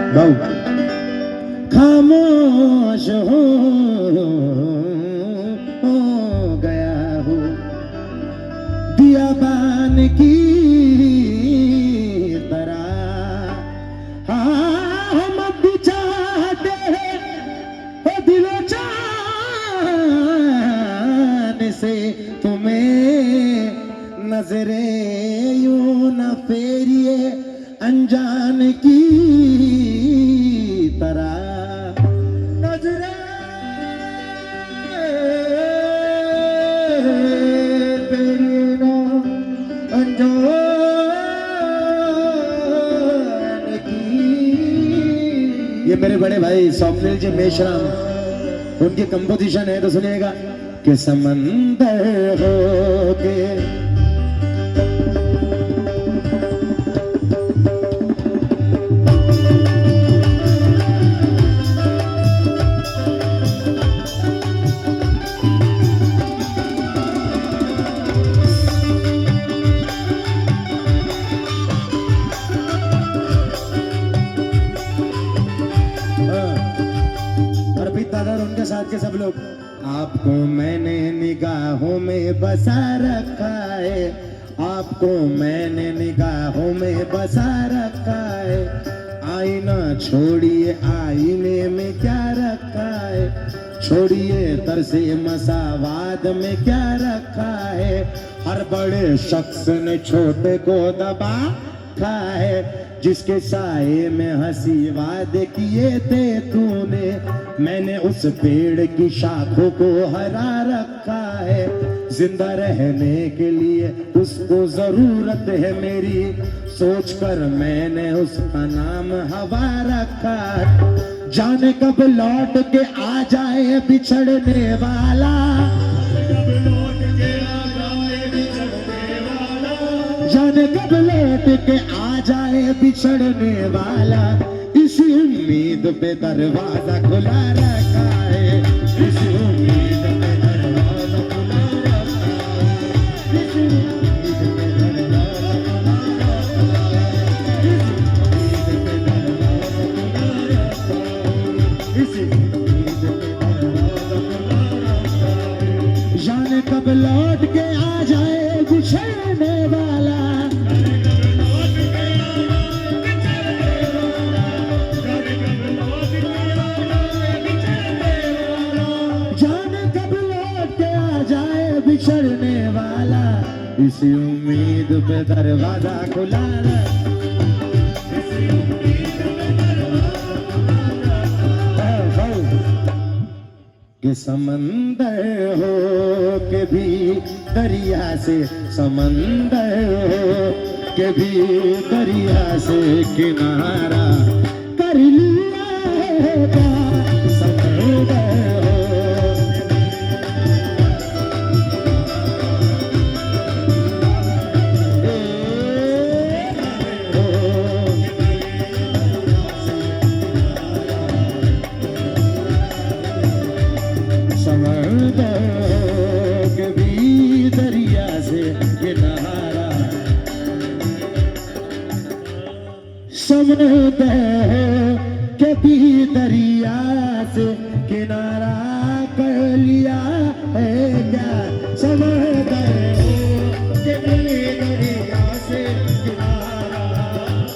गाओ। खामोश हो गया हूँ दिया बान की तरह। हाँ हम भी चाहते हैं दिलो जान से तुम्हें नजरे यूं न फेरिए अनजान की तरह। नजरे फेरिए ना अनजान की। ये मेरे बड़े भाई स्वप्निल जी मेश्राम, उनकी कंपोजिशन है तो सुनिएगा कि समंदर हो के उनके साथ के सब लोग। आपको मैंने निगाहों में बसा रखा है, आपको मैंने निगाहों में बसा रखा है। आईना छोड़िए आईने में क्या रखा है, छोड़िए तरसे मसावाद में क्या रखा है। हर बड़े शख्स ने छोटे को दबा रखा है, जिसके साए में हंसी वादे किए थे तूने। मैंने उस पेड़ की शाखों को हरा रखा है, जिंदा रहने के लिए उसको जरूरत है मेरी। सोचकर मैंने उसका नाम हवा रखा। जाने कब लौट के आ जाए बिछड़ने वाला, जाने कब लौट के आ जाए बिछड़ने वाला। इसी उम्मीद पे दरवाजा खुला रखा है, इसी उम्मीद पे दरवाजा खुला रखा है, इसी उम्मीद पे दरवाजा खुला रखा है, इसी उम्मीद पे दरवाजा खुला रखा है, इसी उम्मीद पे दरवाजा खुला रखा है। जाने कब लौट के आ जाए बिछड़ने वाला, बिछड़ने वाला। इसी उम्मीद पे दरवाजा खुला रखा, इसी उम्मीद पे दरवाजा खुला रखा। कि समंदर हो के भी दरिया से, समंदर हो के भी दरिया से किनारा कर लिया है। समंदर समंदर के भी दरिया से किनारा कर लिया है क्या। समंदर के भी दरिया से किनारा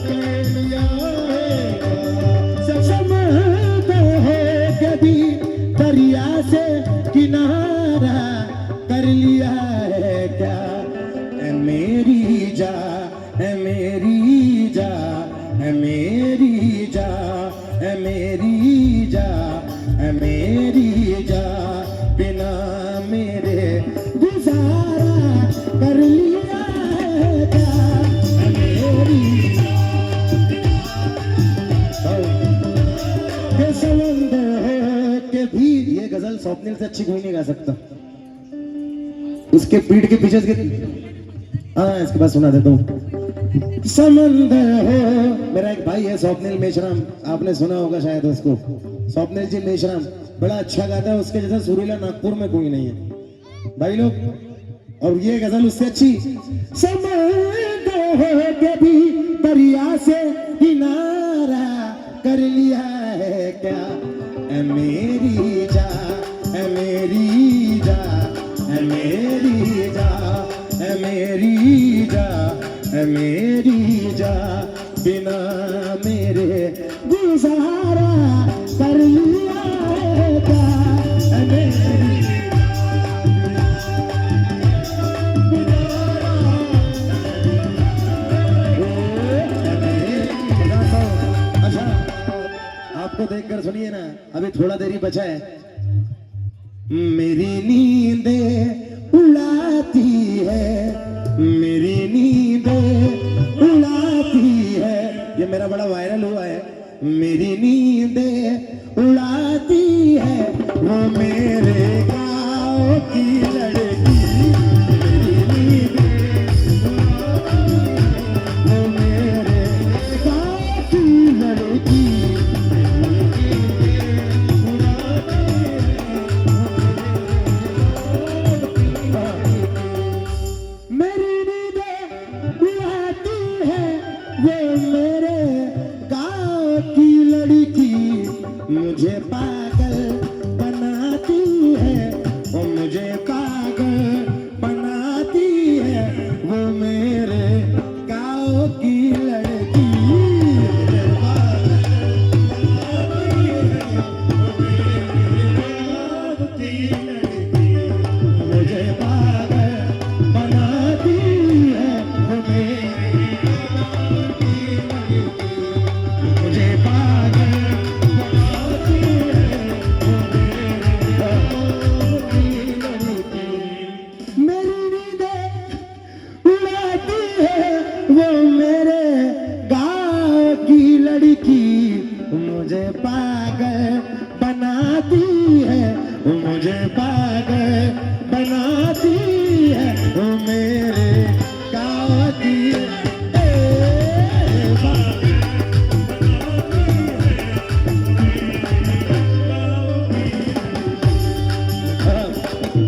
कर लिया है क्या। समंदर के भी दरिया से किनारा कर लिया है क्या। मेरी जा है मेरी जा है मेरी जा है मेरी जा है मेरी जा, बिना मेरे गुजारा कर लिया है क्या। है मेरी के समंदर के भी। ये गजल स्वप्निल से अच्छी कोई नहीं गा सकता। उसके पीठ के पीछे हाँ इसके बाद सुना देता हूँ। समंदर हो, मेरा एक भाई है स्वप्निल मेश्राम, आपने सुना होगा शायद उसको। स्वप्निल जी मेश्राम बड़ा अच्छा गाता है, उसके जैसा सुरीला नागपुर में कोई नहीं है भाई लोग। और ये गजल उससे अच्छी। समंदर हो के भी दरिया से किनारा कर लिया है क्या, ऐ मेरी जा, ऐ मेरी जा, ऐ मेरी जा, ऐ मेरी जा, ऐ मेरी जा, बिना मेरे गुजारा कर लिया है क्या, ऐ मेरी आपको देखकर सुनिए ना, अभी थोड़ा देरी बचा है। मेरी नींदें उड़ाती है, मेरी नींदें उड़ाती है, ये मेरा बड़ा वायरल हुआ है। मेरी नींदें उड़ाती है वो मेरे गाँव की लड़की, मेरी नींदें वो मेरे गाँव की लड़की, मुझे पागल बनाती है, वो मुझे पागल बनाती है, वो मेरे गाँव की लड़की, मुझे पागल बनाती है, मुझे पागल बनाती है, वो मेरे गाँव की लड़की, मुझे पागल मुझे पागल बनाती है, मुझे पागल बनाती है, वो मेरे गाँव की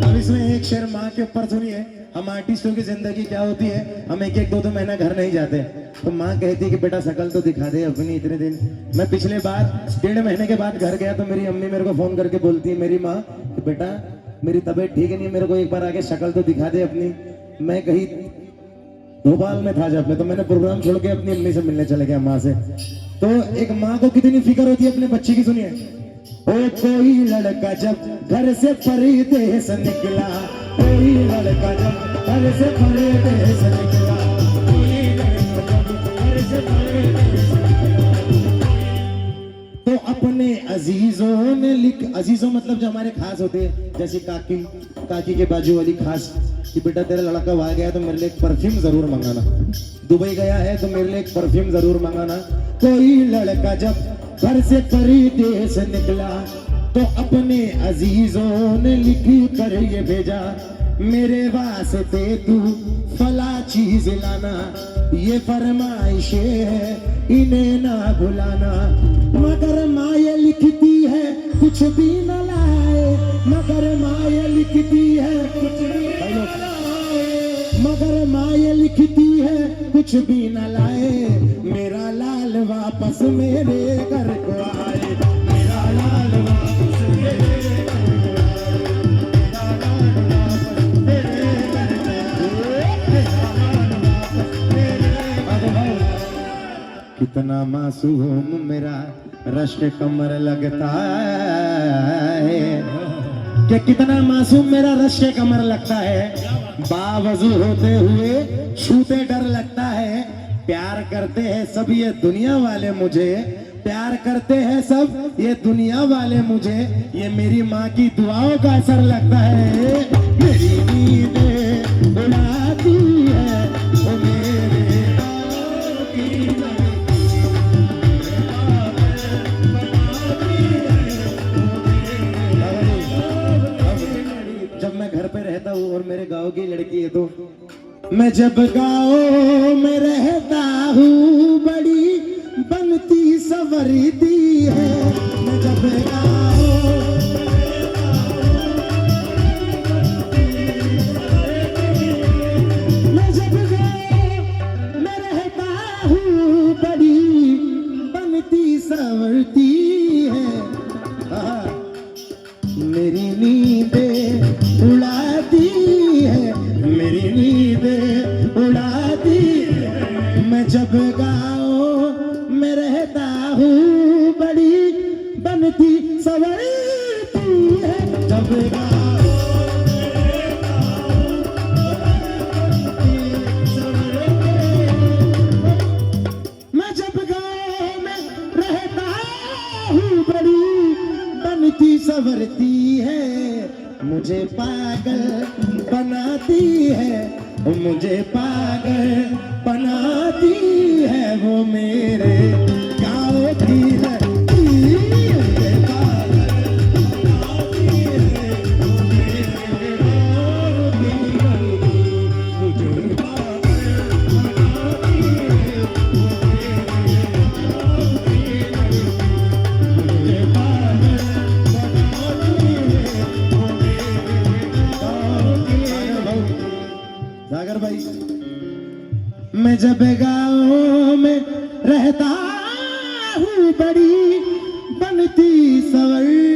अब इसमें एक शेर माँ के ऊपर सुनिए। हम आर्टिस्टों की जिंदगी क्या होती है, हम एक एक दो महीना घर नहीं जाते, तो माँ कहती है कि बेटा शकल तो दिखा दे अपनी इतने दिन। मैं पिछले बार 1.5 महीने के बाद घर गया तो मेरी अम्मी मेरे को फोन करके बोलती है, मेरी माँ कि बेटा मेरी तबीयत ठीक नहीं है, मेरे को एक बार आके शकल तो दिखा दे अपनी। मैं कहीं भोपाल में था जब मैं, तो मैंने प्रोग्राम छोड़ के अपनी अम्मी से मिलने चले गया माँ से। तो एक माँ को कितनी फिक्र होती है अपने बच्चे की, सुनिए। ओ कोई लड़का जब घर से परदेस निकला, कोई लड़का जब घर से परदेस निकला, कोई लड़का जब घर से परदेस निकला, तो अपने अजीजों ने अजीजों मतलब जो हमारे खास होते हैं, जैसे काकी के बाजू वाली खास, कि बेटा तेरा लड़का वहां गया तो मेरे लिए एक परफ्यूम जरूर मंगाना, दुबई गया है तो मेरे लिए एक परफ्यूम जरूर मंगाना। कोई लड़का जब घर से परदेस निकला तो अपने अजीजों ने लिख कर ये भेजा, मेरे वास्ते तू फला चीज लाना, ये फरमाइशें है इन्हें ना भुलाना। मगर माँ ये लिखती है कुछ भी न लाए, मगर माँ ये लिखती है कुछ भी न लाए, मगर माँ ये लिखती है कुछ भी न लाए, मेरा लाल वापस मेरे घर को आए, मेरा लाल वापस मेरे घर को आए, मेरा लाल वापस मेरे घर को आए, मेरा लाल वापस मेरे घर को आए। कितना मासूम मेरा रश्क कमर लगता है, कि कितना मासूम मेरा रश्क कमर लगता है, बावजू होते हुए छूते डर लगता है। प्यार करते हैं सब ये दुनिया वाले मुझे, प्यार करते हैं सब ये दुनिया वाले मुझे, ये मेरी माँ की दुआओं का असर लगता है। मेरी नींदें उड़ाती है वो मेरे गाँव की लड़की, जब मैं घर पे रहता हूँ और मेरे गाँव की लड़की है, तो मैं जब गाँव में रहता हूँ बड़ी बनती संवरती है, मैं जब गाँव में रहता हूँ बड़ी बनती संवरती है। मेरी नींदें उड़ाती है, मेरी नींदें उड़ाती है। मैं जब गाँव में रहता हूँ बड़ी बनती संवरती है। जब गाँव संवरती है, मुझे पागल बनाती है, मुझे पागल बनाती है। वो मेरे गाँव की लड़की, मुझे पागल बनाती है, वो मेरे गाँव की लड़की, मुझे पागल बनाती है, वो मेरे गाँव की लड़की, मुझे पागल सागर भाई। मैं जब गाँव में रहता हूँ बड़ी बनती संवरती